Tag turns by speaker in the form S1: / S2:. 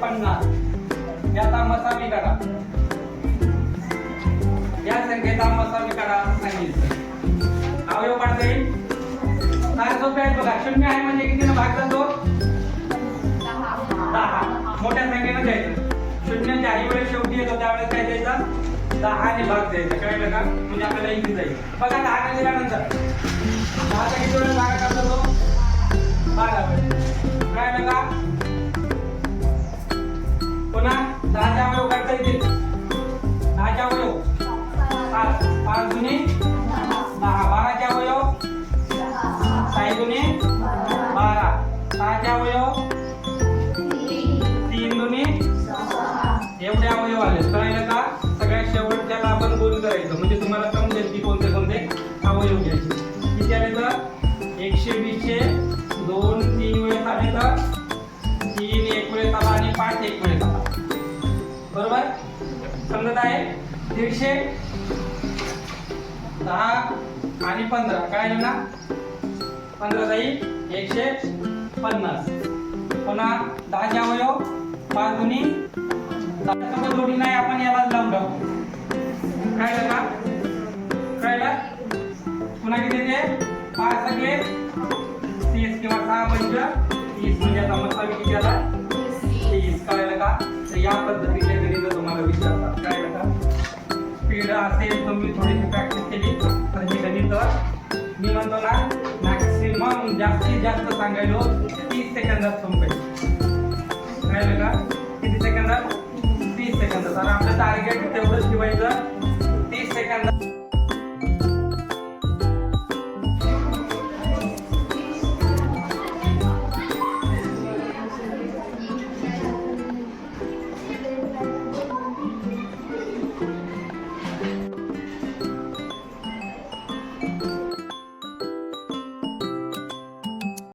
S1: 50 याचा मसावी करा, या संख्येचा मसावी करा असं सांगितलं. अवयव काढता येईल. काय सोपे आहेत बघा. 0 आहे म्हणजे कितीने भाग जातो? 10. मोठ्या संख्येने द्यायचं. 0 ज्याही वेळेस शेवटी येतो त्यावेळेस काय द्यायचं? 10 ने भाग द्यायचा. कळलं का? म्हणजे आपल्याला इझी जाईल. बघा 10 ने दिल्यानंतर 10 चा किती वेळेस भागाकार जातो? 12 वेळेस. कळलं का? पुन्हा 10 चे अवयव काढता येतील. 10 चे अवयव 5 5 दुनी 10. 12 चे अवयव 6 दुनी 12. 6 चे अवयव 3 दुनी 6. एवढे अवयव आले. कळलं का? सगळ्यात शेवटच्याला आपण गोल करायचं म्हणजे तुम्हाला समजेल की कोणते कोणते अवयव घ्यायचे. किती आले तर 120 चे 2 3 वेळेस आले तर 3 एक वेळेस आला आणि 5 एक वेळेस आला. बरोबर समजत आहे? 150 10 आणि 15 काय ना 15 जाईल 150. पुन्हा 10 चे अवयव 5 दुनी 10 जोडी नाही आपण यालाच लावून टाकू. कळलं का? कळलं? पुन्हा किती ते 5 सगळे 30 किंवा 6 पंच 30 म्हणजे आता मसावी किती आला 30. कळलं का? तर या पद्धतीने गणित तुम्हाला विचारतात. कळलं का? स्पीड असेल तुम्ही थोडीशी प्रॅक्टिस केली तर हे गणित मी म्हणतो ना मॅक्सिमम जास्तीत जास्त सांगायलो 30 सेकंदात संपेल. कळलं का? किती सेकंदात? 30 सेकंदात. तर आपलं टार्गेट तेवढंच ठेवायचं